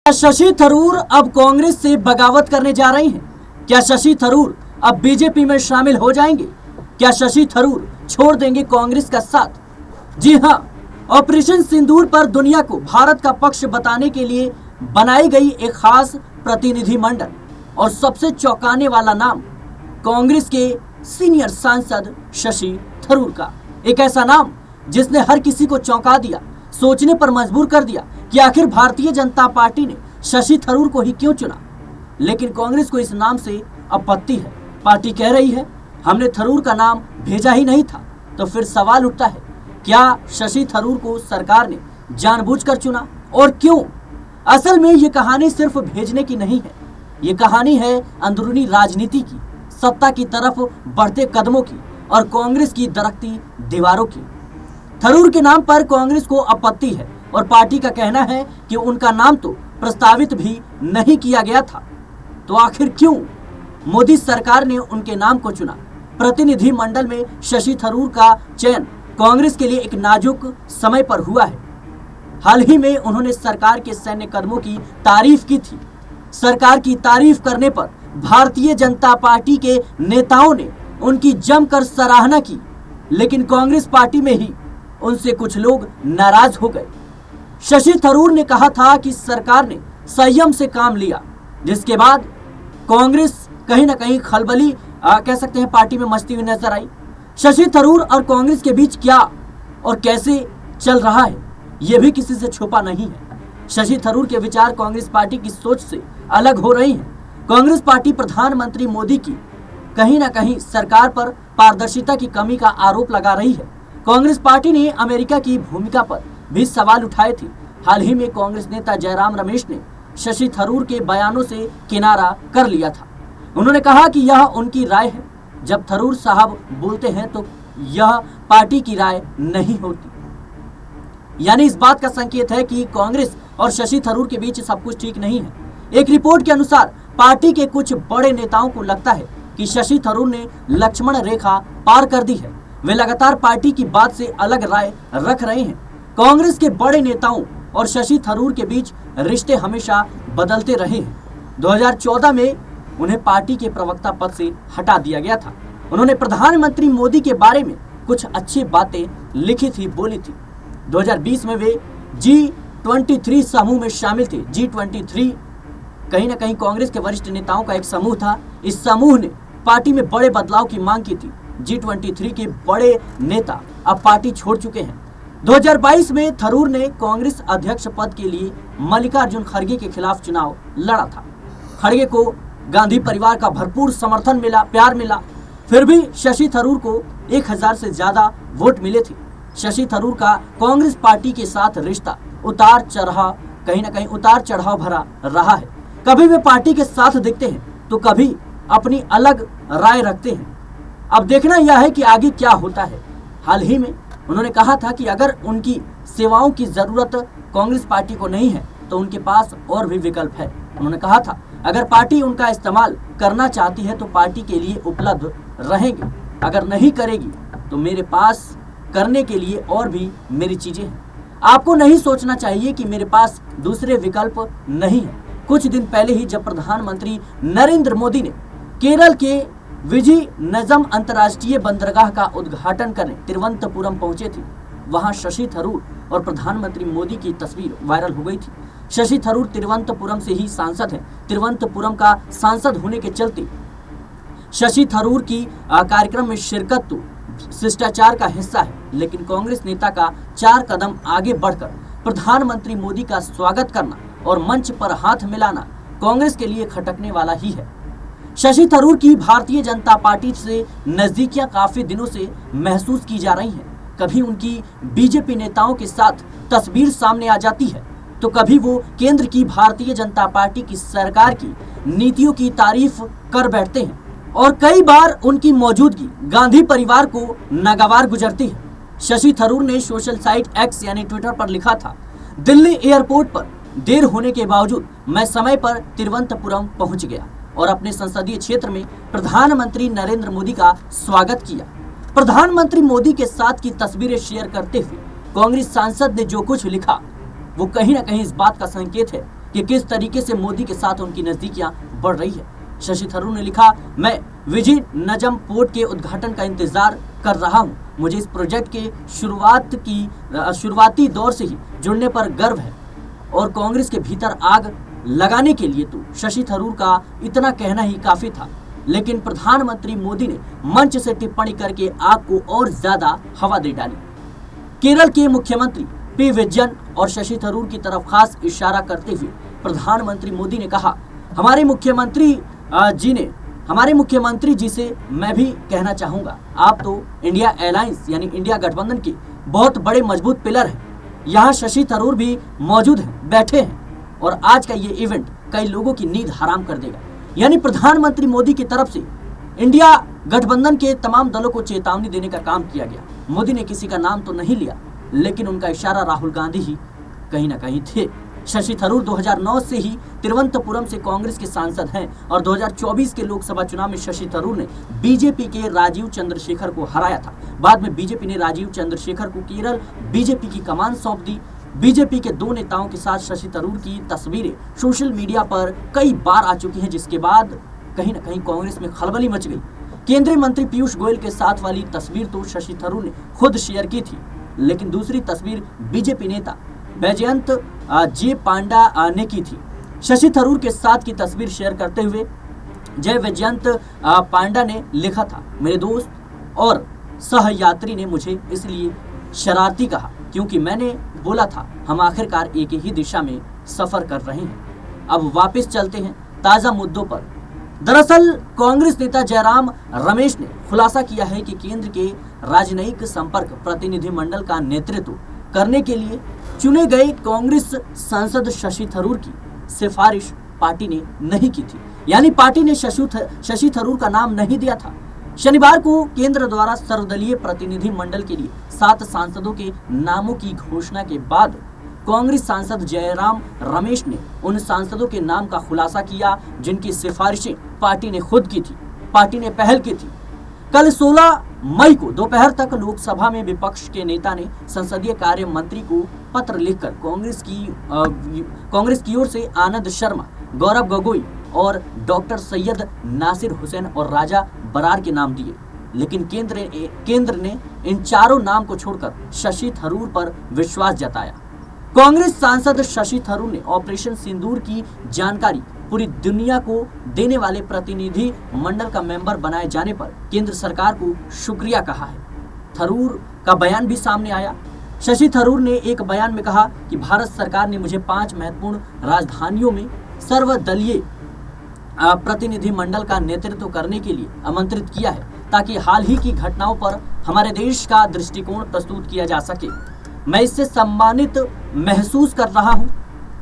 क्या शशि थरूर अब कांग्रेस से बगावत करने जा रही हैं? क्या शशि थरूर अब बीजेपी में शामिल हो जाएंगे? क्या शशि थरूर छोड़ देंगे कांग्रेस का साथ? जी हां, ऑपरेशन सिंदूर पर दुनिया को भारत का पक्ष बताने के लिए बनाई गई एक खास प्रतिनिधि मंडल और सबसे चौंकाने वाला नाम कांग्रेस के सीनियर सांसद शशि थरूर का। एक ऐसा नाम जिसने हर किसी को चौंका दिया, सोचने पर मजबूर कर दिया कि आखिर भारतीय जनता पार्टी ने शशि थरूर को ही क्यों चुना। लेकिन कांग्रेस को इस नाम से आपत्ति है। पार्टी कह रही है हमने थरूर का नाम भेजा ही नहीं था। तो फिर सवाल उठता है, क्या शशि थरूर को सरकार ने जानबूझकर चुना और क्यों? असल में ये कहानी सिर्फ भेजने की नहीं है, ये कहानी है अंदरूनी राजनीति की, सत्ता की तरफ बढ़ते कदमों की और कांग्रेस की दरकती दीवारों की। थरूर के नाम पर कांग्रेस को आपत्ति है और पार्टी का कहना है कि उनका नाम तो प्रस्तावित भी नहीं किया गया था। तो आखिर क्यों मोदी सरकार ने उनके नाम को चुना? प्रतिनिधि मंडल में शशि थरूर का चयन कांग्रेस के लिए एक नाजुक समय पर हुआ है। हाल ही में उन्होंने सरकार के सैन्य कदमों की तारीफ की थी। सरकार की तारीफ करने पर भारतीय जनता पार्टी के नेताओं ने उनकी जमकर सराहना की, लेकिन कांग्रेस पार्टी में ही उनसे कुछ लोग नाराज हो गए। शशि थरूर ने कहा था कि सरकार ने संयम से काम लिया, जिसके बाद कांग्रेस कहीं ना कहीं खलबली कह सकते हैं पार्टी में मचती हुई नजर आई। शशि थरूर और कांग्रेस के बीच क्या और कैसे चल रहा है, यह भी किसी से छुपा नहीं है। शशि थरूर के विचार कांग्रेस पार्टी की सोच से अलग हो रहे हैं। कांग्रेस पार्टी प्रधानमंत्री मोदी की कहीं ना कहीं सरकार पर पारदर्शिता की कमी का आरोप लगा रही है। कांग्रेस पार्टी ने अमेरिका की भूमिका पर भी सवाल उठाए थे। हाल ही में कांग्रेस नेता जयराम रमेश ने शशि थरूर के बयानों से किनारा कर लिया था। उन्होंने कहा कि यह उनकी राय है, जब थरूर साहब बोलते हैं तो यह पार्टी की राय नहीं होती। यानी इस बात का संकेत है कि कांग्रेस और शशि थरूर के बीच सब कुछ ठीक नहीं है। एक रिपोर्ट के अनुसार पार्टी के कुछ बड़े नेताओं को लगता है कि शशि थरूर ने लक्ष्मण रेखा पार कर दी है। वे लगातार पार्टी की बात से अलग राय रख रहे हैं। कांग्रेस के बड़े नेताओं और शशि थरूर के बीच रिश्ते हमेशा बदलते रहे हैं। 2014 में उन्हें पार्टी के प्रवक्ता पद से हटा दिया गया था। उन्होंने प्रधानमंत्री मोदी के बारे में कुछ अच्छी बातें लिखी थी, बोली थी। 2020 में वे G23 समूह में शामिल थे। G23 कहीं ना कहीं कांग्रेस के वरिष्ठ नेताओं का एक समूह था। इस समूह ने पार्टी में बड़े बदलाव की मांग की थी। G23 के बड़े नेता अब पार्टी छोड़ चुके हैं। 2022 में थरूर ने कांग्रेस अध्यक्ष पद के लिए मल्लिकार्जुन खड़गे के खिलाफ चुनाव लड़ा था। खड़गे को गांधी परिवार का भरपूर समर्थन मिला, प्यार मिला। फिर भी शशि थरूर को 1000 से ज्यादा वोट मिले थे। शशि थरूर का कांग्रेस पार्टी के साथ रिश्ता कहीं ना कहीं उतार चढ़ाव भरा रहा है। कभी वे पार्टी के साथ दिखते हैं तो कभी अपनी अलग राय रखते हैं। अब देखना यह है कि आगे क्या होता है। हाल ही में उन्होंने कहा था कि अगर उनकी सेवाओं की जरूरत कांग्रेस पार्टी को नहीं है तो उनके पास और भी विकल्प है। उन्होंने कहा था अगर पार्टी उनका इस्तेमाल करना चाहती है तो पार्टी के लिए उपलब्ध रहेंगे, अगर नहीं करेगी तो मेरे पास करने के लिए और भी मेरी चीजें हैं। आपको नहीं सोचना चाहिए कि मेरे पास दूसरे विकल्प नहीं है। कुछ दिन पहले ही जब प्रधानमंत्री नरेंद्र मोदी ने केरल के विजिनजम अंतर्राष्ट्रीय बंदरगाह का उद्घाटन करने तिरुवनंतपुरम पहुंचे थे, वहां शशि थरूर और प्रधानमंत्री मोदी की तस्वीर वायरल हो गई थी। शशि थरूर तिरुवनंतपुरम से ही सांसद हैं। तिरुवनंतपुरम का सांसद होने के चलते शशि थरूर की कार्यक्रम में शिरकत तो शिष्टाचार का हिस्सा है, लेकिन कांग्रेस नेता का 4 कदम आगे बढ़कर प्रधानमंत्री मोदी का स्वागत करना और मंच पर हाथ मिलाना कांग्रेस के लिए खटकने वाला ही है। शशि थरूर की भारतीय जनता पार्टी से नजदीकियां काफी दिनों से महसूस की जा रही हैं। कभी उनकी बीजेपी नेताओं के साथ तस्वीर सामने आ जाती है तो कभी वो केंद्र की भारतीय जनता पार्टी की सरकार की नीतियों की तारीफ कर बैठते हैं और कई बार उनकी मौजूदगी गांधी परिवार को नागवार गुजरती है। शशि थरूर ने सोशल साइट X यानी ट्विटर पर लिखा था, दिल्ली एयरपोर्ट पर देर होने के बावजूद मैं समय पर तिरुवनंतपुरम पहुंच गया और अपने संसदीय क्षेत्र में प्रधानमंत्री नरेंद्र मोदी का स्वागत किया। प्रधानमंत्री मोदी के साथ की तस्वीरें शेयर करते हुए कांग्रेस सांसद ने जो कुछ लिखा वो कहीं ना कहीं इस बात का संकेत है कि किस तरीके से मोदी के साथ उनकी नजदीकियां बढ़ रही है। शशि थरूर ने लिखा, मैं विजय नजम पोर्ट के उद्घाटन का इंतजार कर रहा हूं। मुझे इस प्रोजेक्ट के शुरुआती दौर से ही जुड़ने पर गर्व है और कांग्रेस के भीतर आग लगाने के लिए तो शशि थरूर का इतना कहना ही काफी था, लेकिन प्रधानमंत्री मोदी ने मंच से टिप्पणी करके आग को और ज्यादा हवा दे डाली। केरल के मुख्यमंत्री पी विजयन और शशि थरूर की तरफ खास इशारा करते हुए प्रधानमंत्री मोदी ने कहा, हमारे मुख्यमंत्री जी से मैं भी कहना चाहूंगा, आप तो इंडिया अलायंस यानी इंडिया गठबंधन के बहुत बड़े मजबूत पिलर हैं। यहाँ शशि थरूर भी मौजूद हैं, बैठे हैं और आज का ये इवेंट कई लोगों की नींद हराम कर देगा। यानी प्रधानमंत्री मोदी की तरफ से इंडिया गठबंधन के तमाम दलों को चेतावनी देने का काम किया गया। मोदी ने किसी का नाम तो नहीं लिया, लेकिन उनका इशारा राहुल गांधी ही कहीं ना कहीं थे। शशि थरूर 2009 से ही तिरुवनंतपुरम से कांग्रेस के सांसद हैं और 2024 के लोकसभा चुनाव में शशि थरूर ने बीजेपी के राजीव चंद्रशेखर को हराया था। बाद में बीजेपी ने राजीव चंद्रशेखर को केरल बीजेपी की कमान सौंप दी। बीजेपी के दो नेताओं के साथ शशि थरूर की तस्वीरें सोशल मीडिया पर कई बार आ चुकी हैं, जिसके बाद कहीं ना कहीं कांग्रेस में खलबली मच गई। केंद्रीय मंत्री पीयूष गोयल के साथ वाली तस्वीर तो शशि थरूर ने खुद शेयर की थी, लेकिन दूसरी तस्वीर बीजेपी नेता बैजयंत जे पांडा ने की थी। शशि थरूर के साथ की तस्वीर शेयर करते हुए जय वैजयंत पांडा ने लिखा था, मेरे दोस्त और सहयात्री ने मुझे इसलिए शरारती कहा क्योंकि मैंने बोला था हम आखिरकार एक ही दिशा में सफर कर रहे हैं। अब वापस चलते हैं ताजा मुद्दों पर। दरअसल कांग्रेस नेता जयराम रमेश ने खुलासा किया है कि केंद्र के राजनयिक संपर्क प्रतिनिधिमंडल का नेतृत्व करने के लिए चुने गए कांग्रेस सांसद शशि थरूर की सिफारिश पार्टी ने नहीं की थी, यानी पार्टी ने शशि थरूर का नाम नहीं दिया था। शनिवार को केंद्र द्वारा सर्वदलीय प्रतिनिधि मंडल के लिए 7 सांसदों के नामों की घोषणा के बाद कांग्रेस सांसद जयराम रमेश ने उन सांसदों के नाम का खुलासा किया जिनकी सिफारिशें पार्टी ने खुद की थी, पार्टी ने पहल की थी। कल 16 मई को दोपहर तक लोकसभा में विपक्ष के नेता ने संसदीय कार्य मंत्री को पत्र लिखकर कांग्रेस की ओर से आनंद शर्मा, गौरव गोगोई और डॉक्टर सैयद नासिर हुसैन और राजा बरार के नाम दिए, लेकिन केंद्र ने इन चारों नाम को छोड़कर शशि थरूर पर विश्वास जताया। कांग्रेस सांसद शशि थरूर ने ऑपरेशन सिंदूर की जानकारी पूरी दुनिया को देने वाले प्रतिनिधि मंडल का मेंबर बनाए जाने पर केंद्र सरकार को शुक्रिया कहा है। थरूर का बयान भी सामने आया। शशि थरूर ने एक बयान में कहा कि भारत सरकार ने मुझे 5 महत्वपूर्ण राजधानियों में सर्वदलीय प्रतिनिधि मंडल का नेतृत्व करने के लिए आमंत्रित किया है ताकि हाल ही की घटनाओं पर हमारे देश का दृष्टिकोण प्रस्तुत किया जा सके। मैं इससे सम्मानित महसूस कर रहा हूं।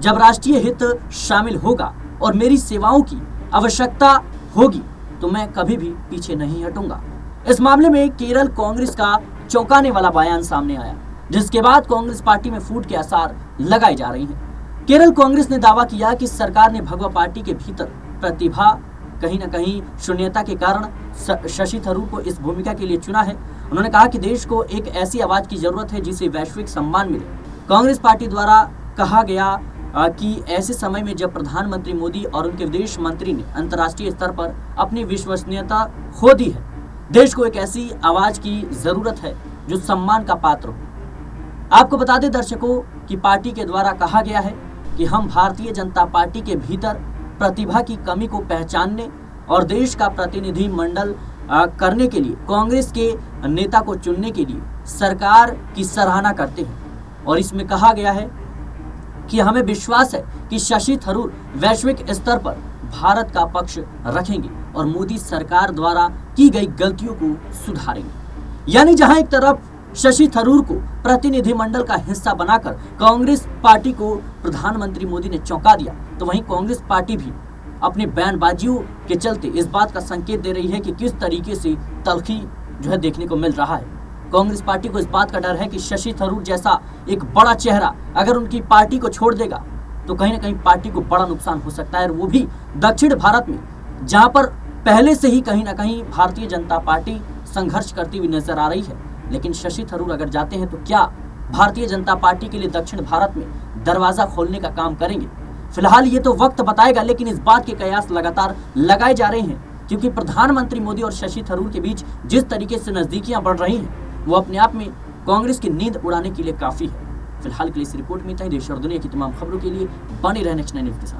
जब राष्ट्रीय हित शामिल होगा और मेरी सेवाओं की आवश्यकता होगी तो मैं कभी भी पीछे नहीं हटूंगा। इस मामले में केरल कांग्रेस का चौंकाने वाला बयान सामने आया, जिसके बाद कांग्रेस पार्टी में फूट के आसार लगाए जा रहे हैं। केरल कांग्रेस ने दावा किया कि सरकार ने भगवा पार्टी के भीतर प्रतिभा कहीं न कहीं शून्यता के कारण शशि थरूर को इस भूमिका के लिए चुना है। उन्होंने कहा कि देश को एक ऐसी आवाज की जरूरत है जिसे वैश्विक सम्मान मिले। कांग्रेस पार्टी द्वारा कहा गया कि ऐसे समय में जब प्रधानमंत्री मोदी और उनके विदेश मंत्री ने अंतर्राष्ट्रीय स्तर पर अपनी विश्वसनीयता खो दी है, देश को एक ऐसी आवाज की जरूरत है जो सम्मान का पात्र हो। आपको बता दें दर्शकों कि पार्टी के द्वारा कहा गया है कि हम भारतीय जनता पार्टी के भीतर प्रतिभा की कमी को पहचानने और देश का प्रतिनिधि मंडल करने के लिए कांग्रेस के नेता को चुनने के लिए सरकार की सराहना करते हैं। और इसमें कहा गया है कि हमें विश्वास है कि शशि थरूर वैश्विक स्तर पर भारत का पक्ष रखेंगे और मोदी सरकार द्वारा की गई गलतियों को सुधारेंगे। यानी जहां एक तरफ शशि थरूर को प्रतिनिधिमंडल का हिस्सा बनाकर कांग्रेस पार्टी को प्रधानमंत्री मोदी ने चौंका दिया, तो वहीं कांग्रेस पार्टी भी अपनी बयानबाजियों के चलते इस बात का संकेत दे रही है कि किस तरीके से तलखी जो है देखने को मिल रहा है। कांग्रेस पार्टी को इस बात का डर है कि शशि थरूर जैसा एक बड़ा चेहरा अगर उनकी पार्टी को छोड़ देगा तो कहीं ना कहीं पार्टी को बड़ा नुकसान हो सकता है, और वो भी दक्षिण भारत में, जहां पर पहले से ही कहीं ना कहीं भारतीय जनता पार्टी संघर्ष करती हुई नजर आ रही है। लेकिन शशि थरूर अगर जाते हैं तो क्या भारतीय जनता पार्टी के लिए दक्षिण भारत में दरवाजा खोलने का काम करेंगे? फिलहाल ये तो वक्त बताएगा, लेकिन इस बात के कयास लगातार लगाए जा रहे हैं, क्योंकि प्रधानमंत्री मोदी और शशि थरूर के बीच जिस तरीके से नजदीकियां बढ़ रही हैं, वो अपने आप में कांग्रेस की नींद उड़ाने के लिए काफी है। फिलहाल के लिए इस रिपोर्ट में इतना ही। देश और दुनिया की तमाम खबरों के लिए बने रहने नेक्स्ट 9 न्यूज़ के साथ।